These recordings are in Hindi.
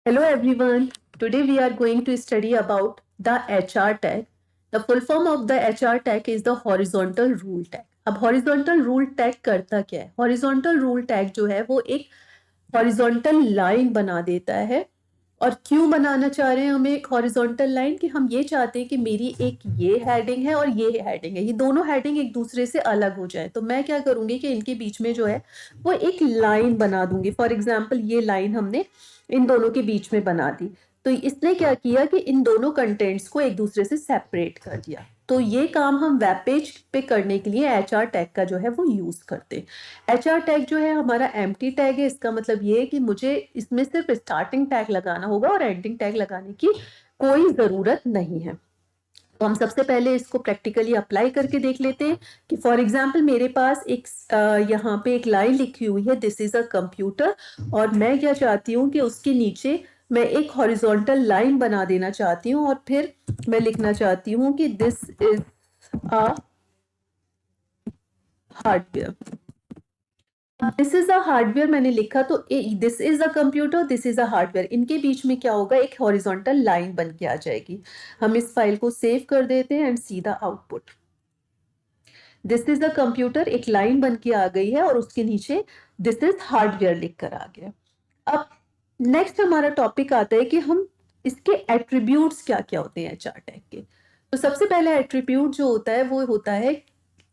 Hello everyone. Today we are going to study about the HR tag. The full form of the HR tag is the horizontal rule tag. अब horizontal rule tag करता क्या है? Horizontal rule tag जो है वो एक horizontal line बना देता है। और क्यों बनाना चाह रहे हैं हम एक हॉरिजॉन्टल लाइन कि हम ये चाहते हैं कि मेरी एक ये हेडिंग है और ये हेडिंग है, ये दोनों हेडिंग एक दूसरे से अलग हो जाए। तो मैं क्या करूंगी कि इनके बीच में जो है वो एक लाइन बना दूंगी। फॉर एग्जाम्पल ये लाइन हमने इन दोनों के बीच में बना दी। तो इसने क्या किया कि इन दोनों कंटेंट्स को एक दूसरे से सेपरेट कर दिया। तो ये काम हम वेब पेज पे करने के लिए HR टैग का जो है वो यूज करते हैं। HR टैग जो है हमारा एम्प्टी टैग है। इसका मतलब ये है कि मुझे इसमें सिर्फ स्टार्टिंग टैग लगाना होगा और एंडिंग टैग लगाने की कोई जरूरत नहीं है। तो हम सबसे पहले इसको प्रैक्टिकली अप्लाई करके देख लेते हैं कि फॉर एग्जाम्पल मेरे पास एक यहाँ पे एक लाइन लिखी हुई है, दिस इज अ कंप्यूटर। और मैं क्या चाहती हूँ कि उसके नीचे मैं एक हॉरिजॉन्टल लाइन बना देना चाहती हूँ और फिर मैं लिखना चाहती हूँ कि this is a hardware. This is a hardware मैंने लिखा तो this is a computer, this is a hardware, इनके बीच में क्या होगा, एक हॉरिजॉन्टल लाइन बन के आ जाएगी। हम इस फाइल को सेव कर देते हैं and see the output. This is the computer एक लाइन बन के आ गई है और उसके नीचे दिस इज हार्डवेयर लिख कर आ गया। अब नेक्स्ट हमारा टॉपिक आता है कि हम इसके एट्रीब्यूट्स क्या क्या होते हैं एचआर टैग के। तो सबसे पहला एट्रीब्यूट जो होता है वो होता है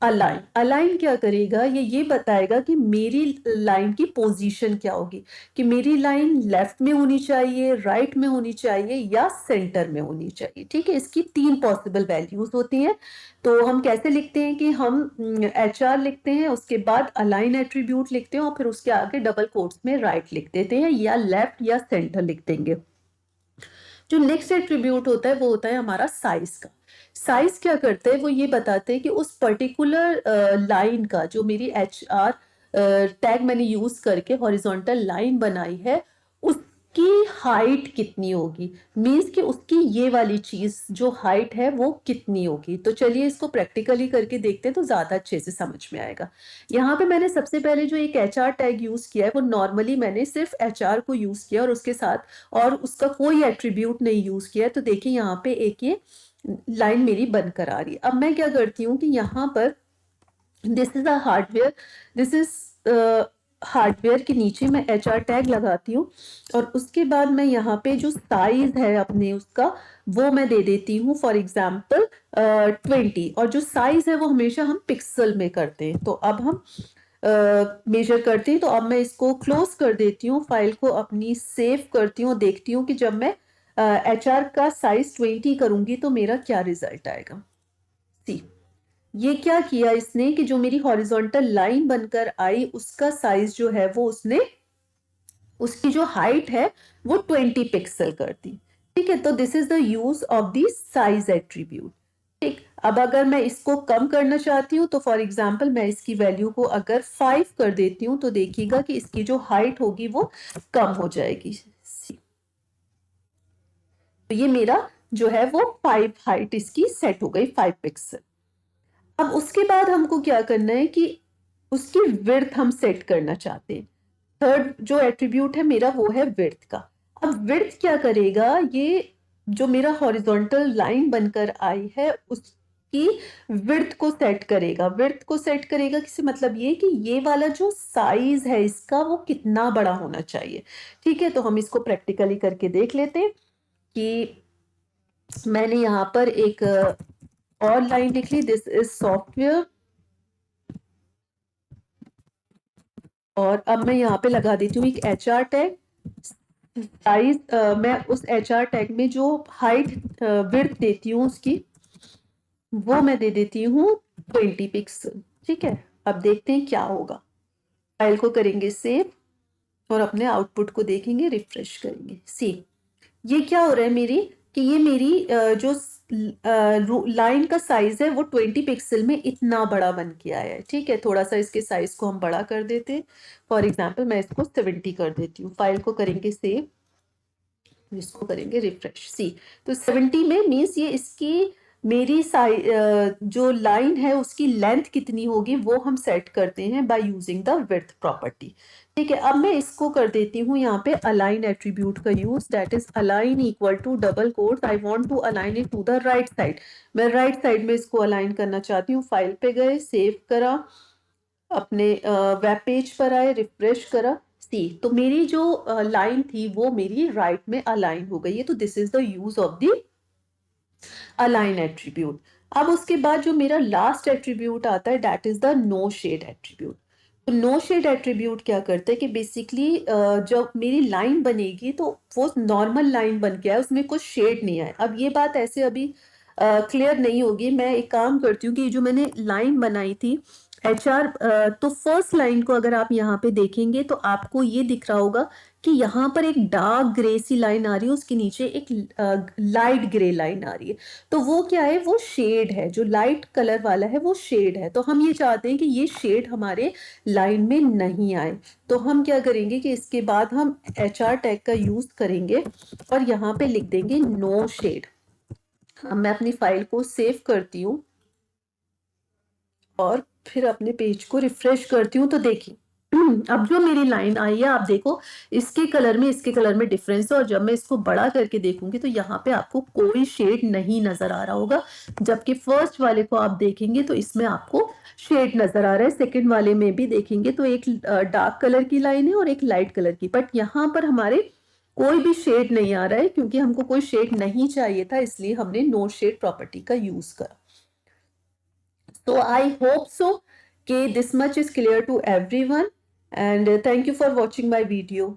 अलाइन। अलाइन क्या करेगा, ये बताएगा कि मेरी लाइन की पोजीशन क्या होगी, कि मेरी लाइन लेफ्ट में होनी चाहिए, राइट में होनी चाहिए या सेंटर में होनी चाहिए। ठीक है, इसकी तीन पॉसिबल वैल्यूज होती हैं। तो हम कैसे लिखते हैं कि हम HR लिखते हैं, उसके बाद अलाइन एट्रीब्यूट लिखते हैं और फिर उसके आगे डबल कोट्स में राइट लिख देते हैं या लेफ्ट या सेंटर लिख देंगे। जो नेक्स्ट एट्रीब्यूट होता है वो होता है हमारा साइज का। साइज क्या करते हैं, वो ये बताते हैं कि उस पर्टिकुलर लाइन का, जो मेरी HR टैग मैंने यूज करके हॉरिजॉन्टल लाइन बनाई है, उसकी हाइट कितनी होगी। मीन्स कि उसकी ये वाली चीज जो हाइट है वो कितनी होगी। तो चलिए इसको प्रैक्टिकली करके देखते हैं तो ज्यादा अच्छे से समझ में आएगा। यहाँ पे मैंने सबसे पहले जो एक HR टैग यूज किया है वो नॉर्मली मैंने सिर्फ HR को यूज किया और उसके साथ और उसका कोई एट्रीब्यूट नहीं यूज किया है। तो देखिए यहाँ पे एक ये लाइन मेरी बनकर आ रही है। अब मैं क्या करती हूँ कि यहाँ पर this is a hardware, this is hardware के नीचे मैं HR टैग लगाती हूँ और उसके बाद मैं यहाँ पे जो साइज है अपने उसका वो मैं दे देती हूँ फॉर एग्जाम्पल 20। और जो साइज है वो हमेशा हम पिक्सल में करते हैं। तो अब हम मेजर करते हैं। तो अब मैं इसको क्लोज कर देती हूँ, फाइल को अपनी सेव करती हूँ, देखती हूँ कि जब मैं HR का साइज 20 करूंगी तो मेरा क्या रिजल्ट आएगा। सी, ये क्या किया इसने कि जो मेरी हॉरिजॉन्टल लाइन बनकर आई उसका साइज जो है वो उसने, उसकी जो हाइट है वो 20 पिक्सल कर दी। ठीक है, तो this is the use of the size attribute. ठीक, अब अगर मैं इसको कम करना चाहती हूँ तो फॉर एग्जाम्पल मैं इसकी वैल्यू को अगर 5 कर देती हूँ तो देखिएगा कि इसकी जो हाइट होगी वो कम हो जाएगी। तो ये मेरा जो है वो 5 हाइट इसकी सेट हो गई, 5 पिक्सल। अब उसके बाद हमको क्या करना है कि उसकी विड्थ हम सेट करना चाहते हैं। थर्ड जो एट्रीब्यूट है मेरा वो है विड्थ का। अब विड्थ क्या करेगा, ये जो मेरा हॉरिजॉन्टल लाइन बनकर आई है उसकी विड्थ को सेट करेगा। विड्थ को सेट करेगा किसी मतलब ये कि ये वाला जो साइज है इसका वो कितना बड़ा होना चाहिए। ठीक है, तो हम इसको प्रैक्टिकली करके देख लेते हैं कि मैंने यहाँ पर एक और लाइन लिख ली, दिस इज सॉफ्टवेयर। और अब मैं यहाँ पे लगा देती हूँ एक HR टैग। साइज मैं उस HR टैग में जो हाइट विड्थ देती हूँ उसकी वो मैं दे देती हूँ 20 पिक्सल। ठीक है, अब देखते हैं क्या होगा। फाइल को करेंगे सेव और अपने आउटपुट को देखेंगे, रिफ्रेश करेंगे। सी, ये क्या हो रहा है मेरी कि ये मेरी जो लाइन का साइज है वो 20 पिक्सल में इतना बड़ा बन के आया है। ठीक है, थोड़ा सा इसके साइज को हम बड़ा कर देते हैं। फॉर एग्जाम्पल मैं इसको 70 कर देती हूँ। फाइल को करेंगे सेव, इसको करेंगे रिफ्रेश। सी, तो 70 में मीन्स ये इसकी मेरी जो लाइन है उसकी लेंथ कितनी होगी वो हम सेट करते हैं by using the width property. ठीक है, अब मैं इसको कर देती हूँ यहाँ पे अलाइन एट्रीब्यूट का use, that is align equal to double quotes, I want to align it to the right side. मैं राइट साइड में इसको अलाइन करना चाहती हूँ। फाइल पे गए, सेव करा, अपने वेब पेज पर आए, रिफ्रेश करा, सी तो मेरी जो लाइन थी वो मेरी राइट में अलाइन हो गई है। तो this is the use of the align attribute. अब उसके बाद जो मेरा लास्ट एट्रीब्यूट आता है that is the no shade attribute. तो नो शेड एट्रीब्यूट क्या करते हैं कि बेसिकली जब मेरी लाइन बनेगी तो वो नॉर्मल लाइन बन के आए, उसमें कुछ शेड नहीं आए। अब ये बात ऐसे अभी क्लियर नहीं होगी। मैं एक काम करती हूँ कि जो मैंने लाइन बनाई थी HR, तो फर्स्ट लाइन को अगर आप यहाँ पे देखेंगे तो आपको ये दिख रहा होगा कि यहाँ पर एक डार्क ग्रे सी लाइन आ रही है, उसके नीचे एक लाइट ग्रे लाइन आ रही है। तो वो क्या है, वो शेड है, जो लाइट कलर वाला है वो शेड है। तो हम ये चाहते हैं कि ये शेड हमारे लाइन में नहीं आए। तो हम क्या करेंगे कि इसके बाद हम HR टैग का यूज करेंगे और यहाँ पे लिख देंगे नो शेड। मैं अपनी फाइल को सेव करती हूँ और फिर अपने पेज को रिफ्रेश करती हूँ। तो देखिए अब जो मेरी लाइन आई है, आप देखो इसके कलर में डिफरेंस है। और जब मैं इसको बड़ा करके देखूंगी तो यहाँ पे आपको कोई शेड नहीं नजर आ रहा होगा, जबकि फर्स्ट वाले को आप देखेंगे तो इसमें आपको शेड नजर आ रहा है। सेकंड वाले में भी देखेंगे तो एक डार्क कलर की लाइन है और एक लाइट कलर की, बट यहाँ पर हमारे कोई भी शेड नहीं आ रहा है, क्योंकि हमको कोई शेड नहीं चाहिए था, इसलिए हमने नो शेड प्रॉपर्टी का यूज करा। So I hope so that this much is clear to everyone, and thank you for watching my video.